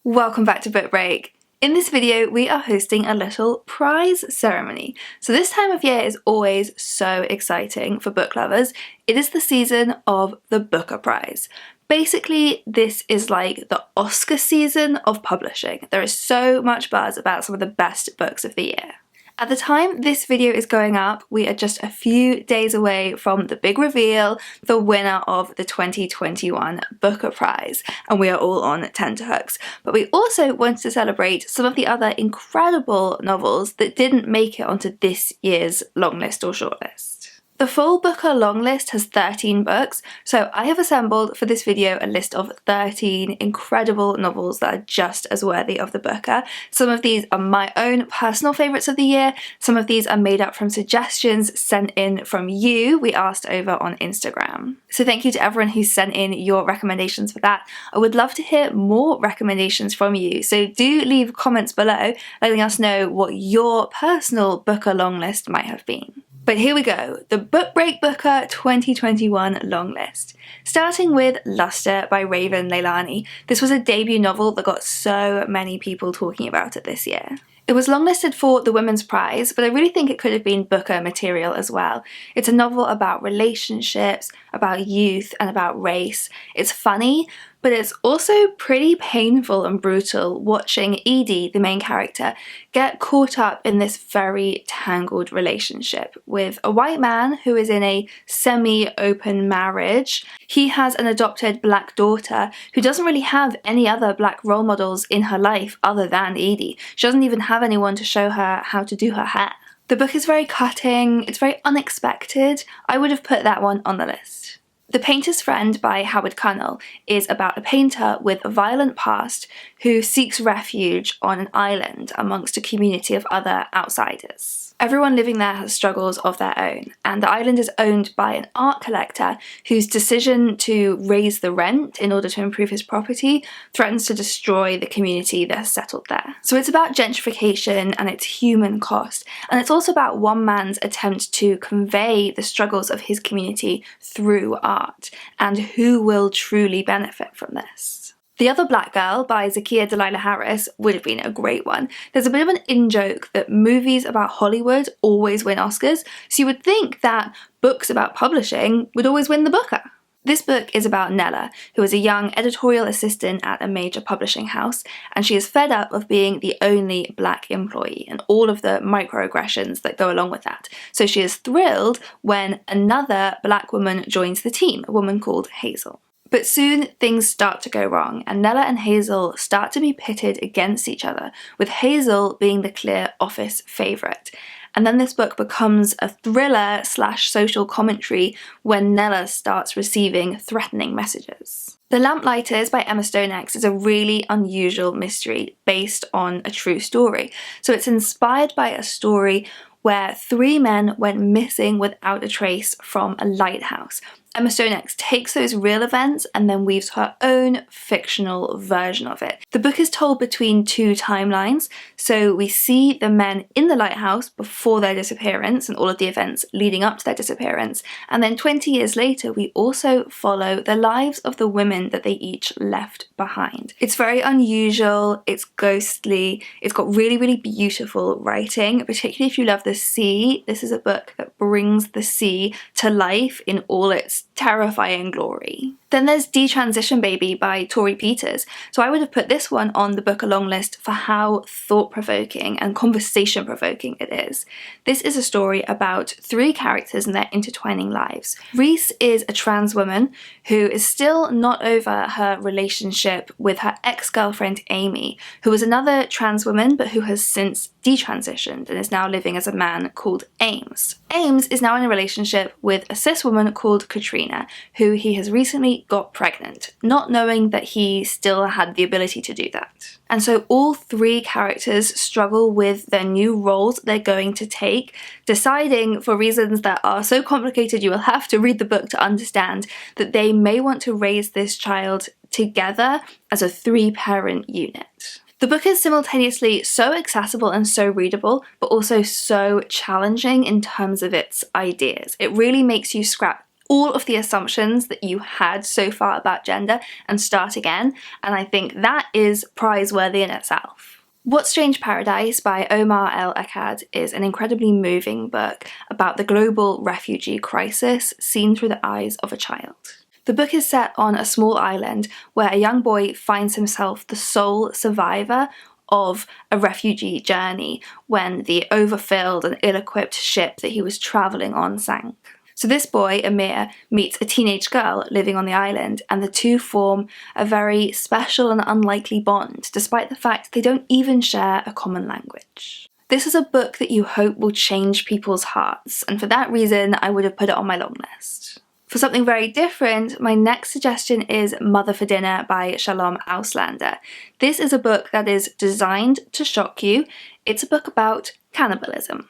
Welcome back to Book Break. In this video, we are hosting a little prize ceremony. So this time of year is always so exciting for book lovers. It is the season of the Booker Prize. Basically, this is like the Oscar season of publishing. There is so much buzz about some of the best books of the year. At the time this video is going up, we are just a few days away from the big reveal, the winner of the 2021 Booker Prize, and we are all on tenterhooks. But we also wanted to celebrate some of the other incredible novels that didn't make it onto this year's longlist or shortlist. The full Booker longlist has 13 books, so I have assembled for this video a list of 13 incredible novels that are just as worthy of the Booker. Some of these are my own personal favourites of the year, some of these are made up from suggestions sent in from you, we asked over on Instagram. So thank you to everyone who sent in your recommendations for that. I would love to hear more recommendations from you, so do leave comments below letting us know what your personal Booker longlist might have been. But here we go, the Book Break Booker 2021 longlist. Starting with Luster by Raven Leilani. This was a debut novel that got so many people talking about it this year. It was longlisted for the Women's Prize, but I really think it could have been Booker material as well. It's a novel about relationships, about youth, and about race. It's funny, but it's also pretty painful and brutal watching Edie, the main character, get caught up in this very tangled relationship with a white man who is in a semi-open marriage. He has an adopted black daughter who doesn't really have any other black role models in her life other than Edie. She doesn't even have anyone to show her how to do her hair. The book is very cutting, it's very unexpected. I would have put that one on the list. The Painter's Friend by Howard Cunnell is about a painter with a violent past who seeks refuge on an island amongst a community of other outsiders. Everyone living there has struggles of their own, and the island is owned by an art collector whose decision to raise the rent in order to improve his property threatens to destroy the community that has settled there. So it's about gentrification and its human cost, and it's also about one man's attempt to convey the struggles of his community through art, and who will truly benefit from this. The Other Black Girl by Zakiya Dalila Harris would have been a great one. There's a bit of an in-joke that movies about Hollywood always win Oscars, so you would think that books about publishing would always win the Booker. This book is about Nella, who is a young editorial assistant at a major publishing house, and she is fed up of being the only black employee and all of the microaggressions that go along with that. So she is thrilled when another black woman joins the team, a woman called Hazel. But soon things start to go wrong, and Nella and Hazel start to be pitted against each other, with Hazel being the clear office favourite. And then this book becomes a thriller / social commentary when Nella starts receiving threatening messages. The Lamplighters by Emma Stonex is a really unusual mystery based on a true story. So it's inspired by a story where 3 men went missing without a trace from a lighthouse. Emma Stonex takes those real events and then weaves her own fictional version of it. The book is told between 2 timelines, so we see the men in the lighthouse before their disappearance and all of the events leading up to their disappearance, and then 20 years later we also follow the lives of the women that they each left behind. It's very unusual, it's ghostly, it's got really, really beautiful writing, particularly if you love the sea. This is a book that brings the sea to life in all its terrifying glory. Then there's Detransition Baby by Tori Peters. So I would have put this one on the Booker long list for how thought-provoking and conversation-provoking it is. This is a story about 3 characters and their intertwining lives. Reese is a trans woman who is still not over her relationship with her ex-girlfriend Amy, who is another trans woman but who has since detransitioned and is now living as a man called Ames. Ames is now in a relationship with a cis woman called Katrina, who he has recently got pregnant, not knowing that he still had the ability to do that. And so all 3 characters struggle with their new roles they're going to take, deciding for reasons that are so complicated you will have to read the book to understand that they may want to raise this child together as a 3-parent unit. The book is simultaneously so accessible and so readable, but also so challenging in terms of its ideas. It really makes you scrap all of the assumptions that you had so far about gender and start again, and I think that is prize-worthy in itself. What Strange Paradise by Omar El Akkad is an incredibly moving book about the global refugee crisis seen through the eyes of a child. The book is set on a small island where a young boy finds himself the sole survivor of a refugee journey when the overfilled and ill-equipped ship that he was travelling on sank. So this boy, Amir, meets a teenage girl living on the island, and the two form a very special and unlikely bond, despite the fact they don't even share a common language. This is a book that you hope will change people's hearts, and for that reason I would have put it on my long list. For something very different, my next suggestion is Mother for Dinner by Shalom Auslander. This is a book that is designed to shock you. It's a book about cannibalism.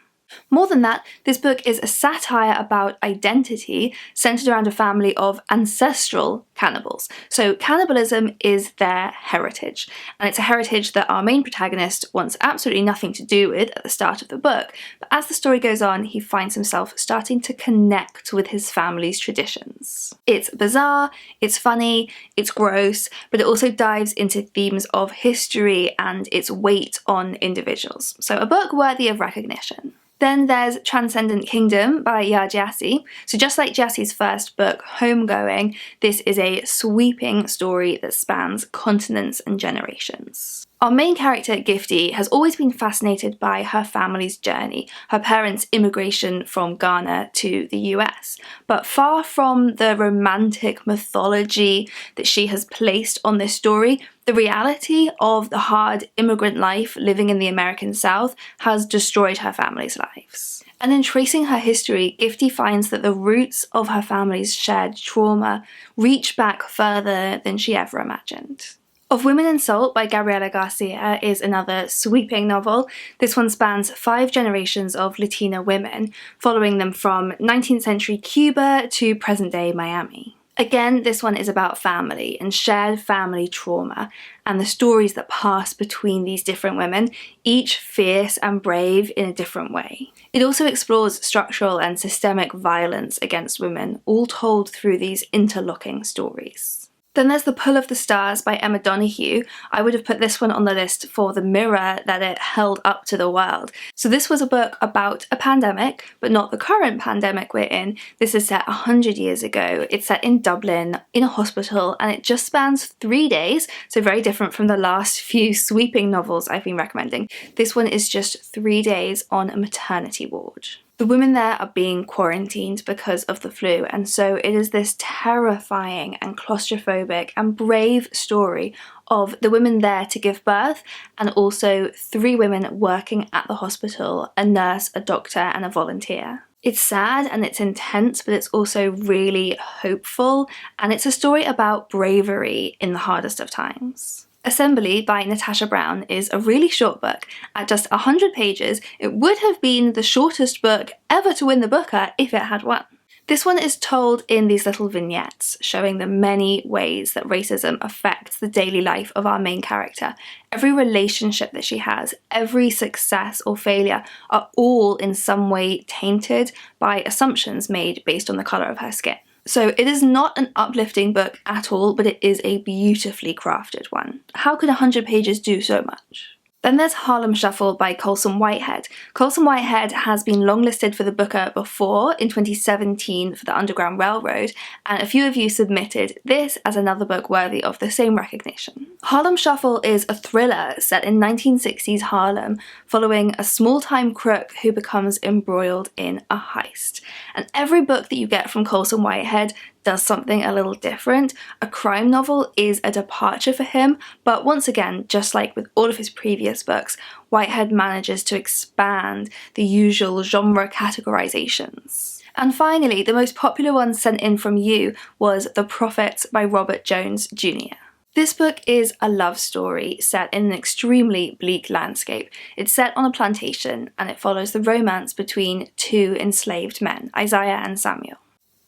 More than that, this book is a satire about identity centered around a family of ancestral cannibals. So cannibalism is their heritage, and it's a heritage that our main protagonist wants absolutely nothing to do with at the start of the book, but as the story goes on, he finds himself starting to connect with his family's traditions. It's bizarre, it's funny, it's gross, but it also dives into themes of history and its weight on individuals. So a book worthy of recognition. Then there's Transcendent Kingdom by Yaa Gyasi. So just like Gyasi's first book, Homegoing, this is a sweeping story that spans continents and generations. Our main character, Gifty, has always been fascinated by her family's journey, her parents' immigration from Ghana to the US. But far from the romantic mythology that she has placed on this story, the reality of the hard immigrant life living in the American South has destroyed her family's lives. And in tracing her history, Gifty finds that the roots of her family's shared trauma reach back further than she ever imagined. Of Women in Salt by Gabriela Garcia is another sweeping novel. This one spans 5 generations of Latina women, following them from 19th century Cuba to present-day Miami. Again, this one is about family and shared family trauma and the stories that pass between these different women, each fierce and brave in a different way. It also explores structural and systemic violence against women, all told through these interlocking stories. Then there's The Pull of the Stars by Emma Donoghue. I would have put this one on the list for the mirror that it held up to the world. So this was a book about a pandemic, but not the current pandemic we're in. This is set 100 years ago. It's set in Dublin, in a hospital, and it just spans 3 days, so very different from the last few sweeping novels I've been recommending. This one is just 3 days on a maternity ward. The women there are being quarantined because of the flu, and so it is this terrifying and claustrophobic and brave story of the women there to give birth, and also 3 women working at the hospital, a nurse, a doctor, and a volunteer. It's sad and it's intense, but it's also really hopeful, and it's a story about bravery in the hardest of times. Assembly by Natasha Brown is a really short book. At just 100 pages, it would have been the shortest book ever to win the Booker if it had won. This one is told in these little vignettes, showing the many ways that racism affects the daily life of our main character. Every relationship that she has, every success or failure are all in some way tainted by assumptions made based on the colour of her skin. So it is not an uplifting book at all, but it is a beautifully crafted one. How could 100 pages do so much? Then there's Harlem Shuffle by Colson Whitehead. Colson Whitehead has been longlisted for the Booker before, in 2017 for the Underground Railroad, and a few of you submitted this as another book worthy of the same recognition. Harlem Shuffle is a thriller set in 1960s Harlem, following a small-time crook who becomes embroiled in a heist. And every book that you get from Colson Whitehead does something a little different. A crime novel is a departure for him, but once again, just like with all of his previous books, Whitehead manages to expand the usual genre categorizations. And finally, the most popular one sent in from you was The Prophets by Robert Jones Jr. This book is a love story set in an extremely bleak landscape. It's set on a plantation, and it follows the romance between 2 enslaved men, Isaiah and Samuel.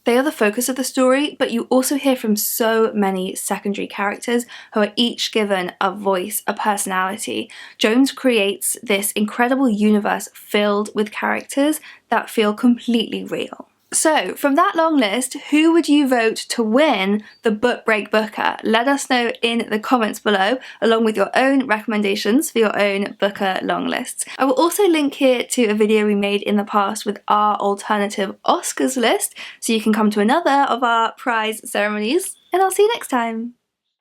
They are the focus of the story, but you also hear from so many secondary characters who are each given a voice, a personality. Jones creates this incredible universe filled with characters that feel completely real. So, from that long list, who would you vote to win the Book Break Booker? Let us know in the comments below, along with your own recommendations for your own Booker long lists. I will also link here to a video we made in the past with our alternative Oscars list, so you can come to another of our prize ceremonies, and I'll see you next time.